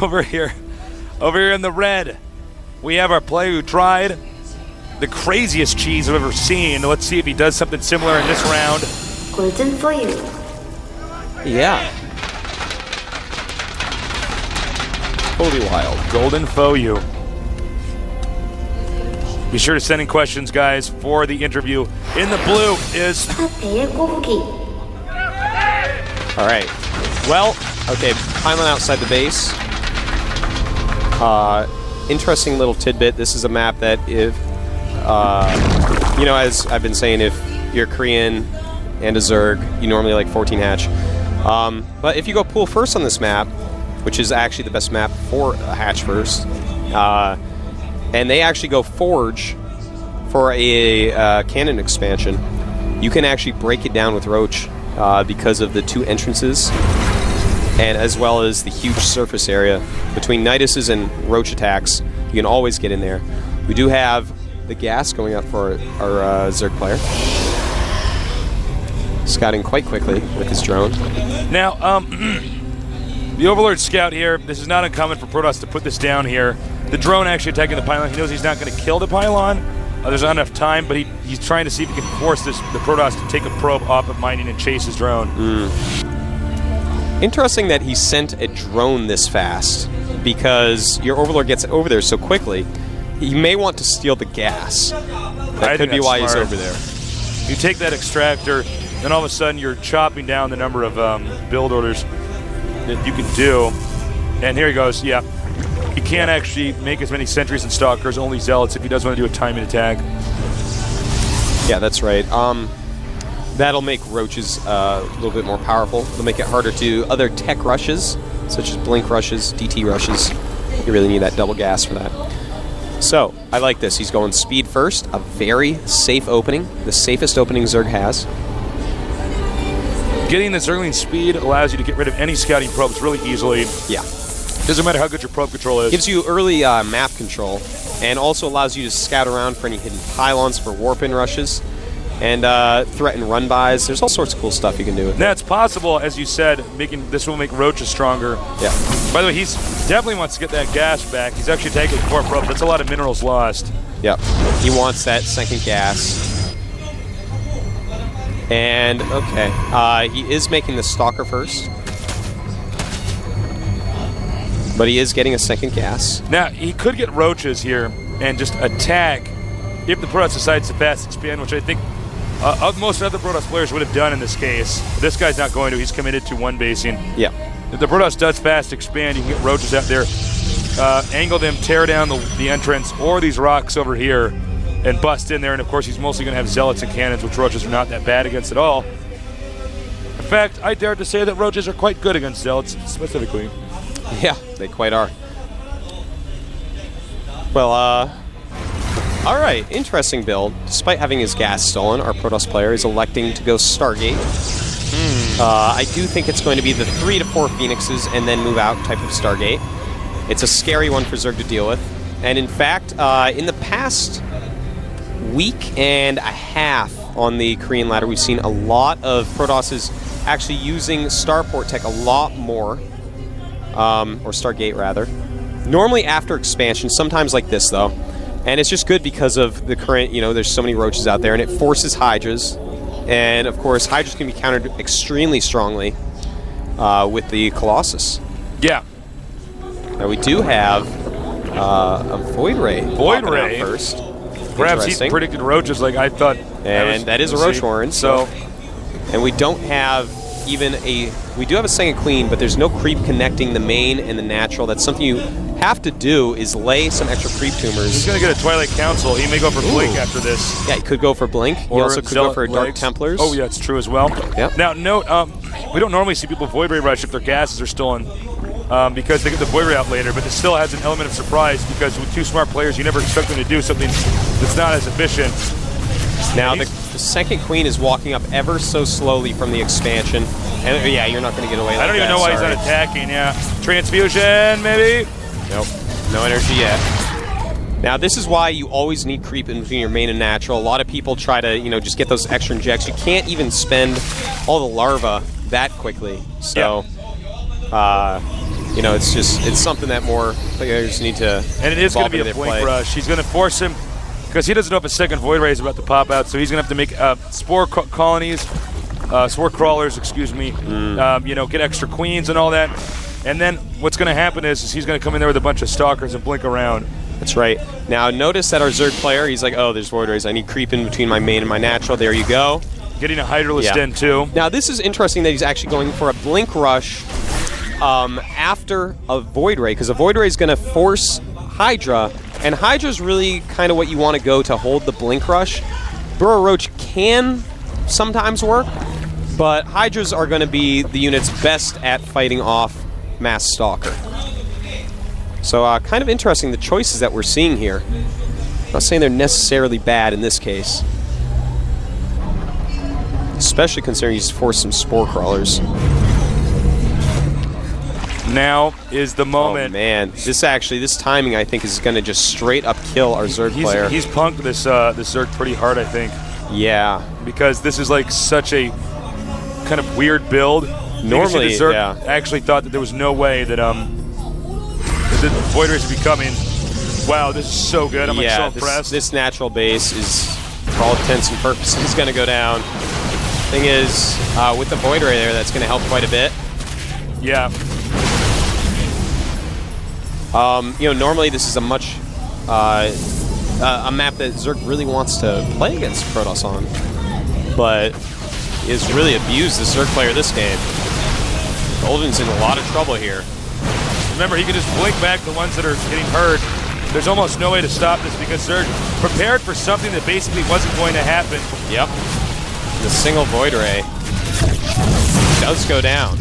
Over here in the red, we have our player who tried the craziest cheese I've ever seen. Let's see if he does something similar in this round. Golden for you. Yeah. Totally wild. Golden for you. Be sure to send in questions, guys, for the interview. In the blue is... GgoBooGie. All right. Well, okay, pylon outside the base. Interesting little tidbit. This is a map that if, you know, as I've been saying, if you're Korean and a Zerg, you normally like 14 hatch. But if you go pool first on this map, which is actually the best map for a hatch first, and they actually go forge for a cannon expansion, you can actually break it down with Roach because of the 2 entrances, and as well as the huge surface area between Nidus's and Roach attacks. You can always get in there. We do have the gas going up for our Zerg player, scouting quite quickly with his drone. Now, the Overlord Scout here, this is not uncommon for Protoss to put this down here. The drone actually attacking the pylon. He knows he's not going to kill the pylon. There's not enough time, but he's trying to see if he can force the Protoss to take a probe off of mining and chase his drone. Interesting that he sent a drone this fast, because your Overlord gets over there so quickly. He may want to steal the gas. That could be why he's over there. You take that extractor, then all of a sudden you're chopping down the number of build orders that you can do. And here he goes, yeah. He can't actually make as many sentries and stalkers, only zealots if he does want to do a timing attack. Yeah, that's right. That'll make Roaches a little bit more powerful. It'll make it harder to do other tech rushes, such as blink rushes, DT rushes. You really need that double gas for that. So, I like this. He's going speed first, a very safe opening, the safest opening Zerg has. Getting the Zergling speed allows you to get rid of any scouting probes really easily. Yeah. Doesn't matter how good your probe control is. Gives you early map control, and also allows you to scout around for any hidden pylons for warp-in rushes, and threaten run-bys. There's all sorts of cool stuff you can do with it. Now, it's possible, as you said, this will make Roaches stronger. Yeah. By the way, he's definitely wants to get that gas back. He's actually taking 4 probes. That's a lot of minerals lost. Yep. He wants that second gas. And, okay, he is making the Stalker first. But he is getting a second gas. Now, he could get Roaches here and just attack if the Protoss decides to fast expand, which I think most other Protoss players would have done in this case. This guy's not going to. He's committed to 1 basing. Yeah. If the Protoss does fast expand, you can get Roaches out there, angle them, tear down the entrance, or these rocks over here, and bust in there. And, of course, he's mostly going to have Zealots and Cannons, which Roaches are not that bad against at all. In fact, I dare to say that Roaches are quite good against Zealots, specifically. Yeah, they quite are. Well, all right, interesting build. Despite having his gas stolen, our Protoss player is electing to go Stargate. I do think it's going to be the 3 to 4 Phoenixes and then move out type of Stargate. It's a scary one for Zerg to deal with. And in fact, in the past week and a half on the Korean ladder, we've seen a lot of Protosses actually using Starport tech a lot more. Or Stargate, rather. Normally after expansion, sometimes like this, though. And it's just good because of the current, you know, there's so many Roaches out there, and it forces Hydras. And, of course, Hydras can be countered extremely strongly with the Colossus. Yeah. Now, we do have a Void Ray. Void Ray first. Perhaps he predicted Roaches like I thought. And that is a Roach Warren. So, and we don't have even we do have a second queen, but there's no creep connecting the main and the natural. That's something you have to do, is lay some extra creep tumors. He's going to get a Twilight Council. He may go for Blink after this. Yeah, he could go for Blink. He also could go for Dark Templars. Oh, yeah, it's true as well. Yep. Now, note, we don't normally see people Void Ray rush if their gases are stolen because they get the Void Ray out later, but it still has an element of surprise because with 2 smart players, you never expect them to do something that's not as efficient. Now, the second queen is walking up ever so slowly from the expansion. And yeah, you're not going to get away like that. I don't even know why he's not attacking, yeah. Transfusion, maybe? Nope. No energy yet. Now, this is why you always need creep in between your main and natural. A lot of people try to, you know, just get those extra injects. You can't even spend all the larvae that quickly. So, you know, it's something that more players need to. And it is going to be a blink play. rush. He's going to force him because he doesn't know if a second Void Ray is about to pop out, so he's going to have to make spore colonies, spore crawlers, excuse me. You know, get extra queens and all that. And then what's going to happen is he's going to come in there with a bunch of stalkers and blink around. That's right. Now notice that our Zerg player, he's like, oh, there's Void Rays. I need creep in between my main and my natural. There you go. Getting a Hydralisk in too. Now this is interesting that he's actually going for a blink rush after a Void Ray, because a Void Ray is going to force Hydra, and Hydra's really kind of what you want to go to hold the blink rush. Burrow Roach can sometimes work, but Hydras are going to be the unit's best at fighting off Mass Stalker. So kind of interesting the choices that we're seeing here. I'm not saying they're necessarily bad in this case. Especially considering he's forced some Spore Crawlers. Now is the moment. Oh man, this timing I think is going to just straight up kill our Zerg player. He's punked this Zerg pretty hard, I think. Yeah. Because this is like such a kind of weird build. Normally, the Zerg actually thought that there was no way that the Void Rays would be coming. Wow, this is so good. I'm like so impressed. This natural base is, for all intents and purposes, going to go down. Thing is, with the Void Ray there, that's going to help quite a bit. Yeah. You know, normally this is a much a map that Zerg really wants to play against Protoss on, but is really abused the Zerg player this game. Golden's in a lot of trouble here. Remember, he can just blink back the ones that are getting hurt. There's almost no way to stop this because Zerg prepared for something that basically wasn't going to happen. Yep. The single Void Ray does go down.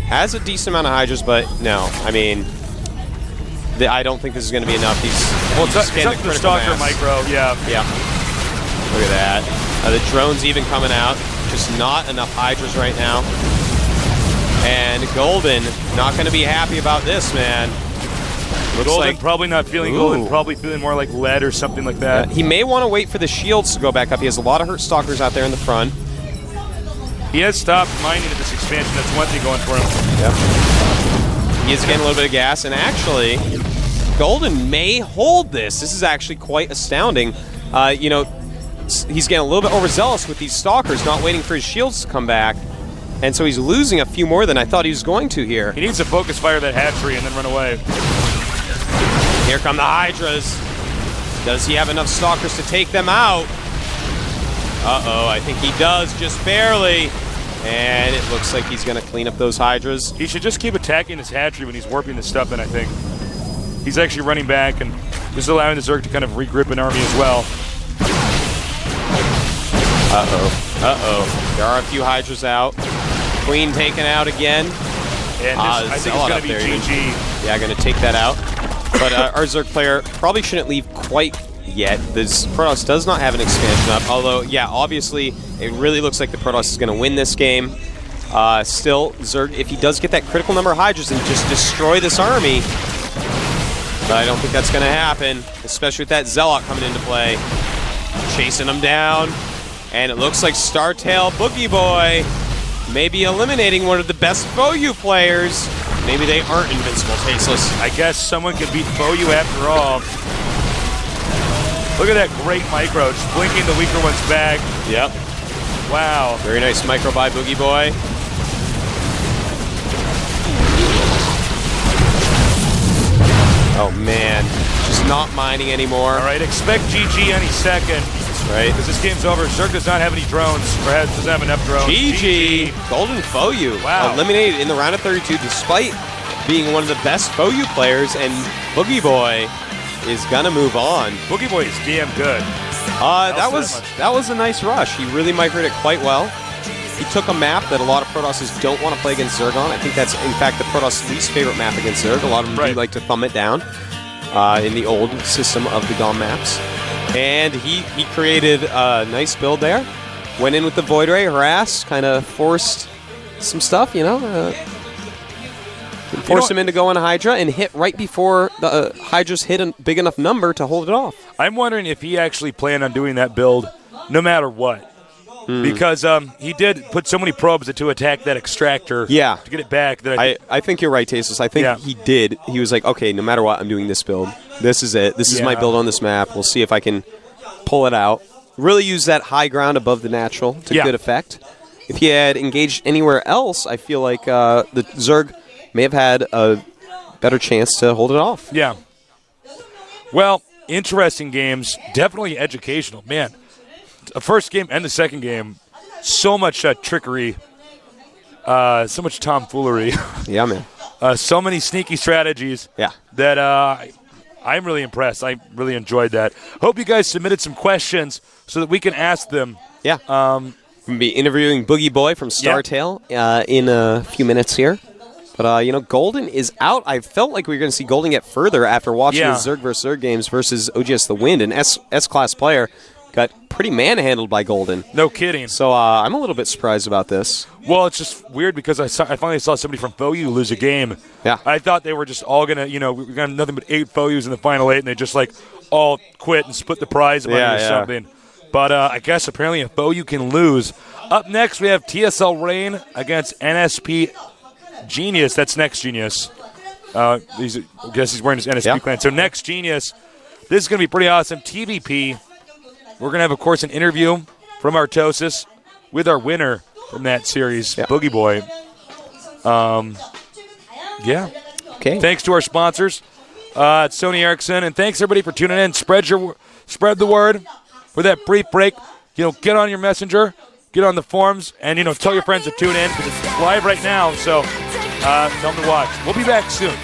Has a decent amount of Hydras, but no. I mean, I don't think this is going to be enough. He's up to the Stalker micro, yeah. Yeah. Look at that. The drone's even coming out. Just not enough Hydras right now. And Golden not going to be happy about this, man. Looks Golden like, probably not feeling Golden, probably feeling more like lead or something like that. He may want to wait for the shields to go back up. He has a lot of hurt Stalkers out there in the front. He has stopped mining at this expansion. That's one thing going for him. Yep. He is getting a little bit of gas, and actually, Golden may hold this. This is actually quite astounding. You know, he's getting a little bit overzealous with these Stalkers, not waiting for his shields to come back. And so he's losing a few more than I thought he was going to here. He needs to focus fire that hatchery and then run away. Here come the Hydras. Does he have enough Stalkers to take them out? Uh-oh, I think he does, just barely. And it looks like he's going to clean up those Hydras. He should just keep attacking this hatchery when he's warping this stuff in, I think. He's actually running back, and this is allowing the Zerg to kind of regroup an army as well. Uh-oh, uh-oh. There are a few Hydras out. Queen taken out again. And I think it's going to be GG. Yeah, going to take that out. But our Zerg player probably shouldn't leave quite yet. This Protoss does not have an expansion up, although, yeah, obviously, it really looks like the Protoss is going to win this game. Still, Zerg, if he does get that critical number of Hydras and just destroy this army, but I don't think that's going to happen, especially with that Zealot coming into play. Chasing him down, and it looks like Startail Boogie Boy may be eliminating one of the best Foyu players. Maybe they aren't invincible, Tasteless. I guess someone could beat Foyu after all. Look at that great micro, just blinking the weaker one's back. Yep. Wow. Very nice micro by Boogie Boy. Oh man, just not mining anymore. All right, expect GG any second. That's right. Because this game's over. Zerg does not have any drones, or doesn't have enough drones. GG. Golden Foyu. Wow. Eliminated in the round of 32 despite being one of the best Foyu players, and Boogie Boy is gonna move on. Boogie Boy is damn good. That was a nice rush. He really microed it quite well. He took a map that a lot of Protosses don't want to play against Zerg on. I think that's, in fact, the Protoss' least favorite map against Zerg. A lot of them do like to thumb it down in the old system of the GOM maps. And he created a nice build there. Went in with the Void Ray, harassed, kind of forced some stuff, you know. Forced him into going Hydra and hit right before the Hydras hit a big enough number to hold it off. I'm wondering if he actually planned on doing that build no matter what. because he did put so many probes to attack that extractor to get it back. That I think you're right, Tasteless. I think he did. He was like, okay, no matter what, I'm doing this build. This is it. This is my build on this map. We'll see if I can pull it out. Really use that high ground above the natural to good effect. If he had engaged anywhere else, I feel like the Zerg may have had a better chance to hold it off. Yeah. Well, interesting games. Definitely educational. Man, the first game and the second game, so much trickery, so much tomfoolery. Yeah, man. So many sneaky strategies that I'm really impressed. I really enjoyed that. Hope you guys submitted some questions so that we can ask them. Yeah. We're going to be interviewing Boogie Boy from StarTale in a few minutes here. But, Golden is out. I felt like we were going to see Golden get further after watching the Zerg vs. Zerg games versus OGS The Wind. An S-class player got pretty manhandled by Golden. No kidding. So I'm a little bit surprised about this. Well, it's just weird because I finally saw somebody from FOU lose a game. Yeah. I thought they were just all going to, we got nothing but 8 FOUs in the final 8, and they just, all quit and split the prize money or something. But I guess apparently a FOU can lose. Up next, we have TSL Rain against NSP Genius. That's Next Genius. I guess he's wearing his NSP clan. So Next Genius, this is going to be pretty awesome. TVP. We're going to have, of course, an interview from Artosis with our winner from that series, Boogie Boy. Okay. Thanks to our sponsors, Sony Ericsson, and thanks everybody for tuning in. Spread the word for that brief break. Get on your messenger, get on the forums, and tell your friends to tune in because it's live right now. So tell them to watch. We'll be back soon.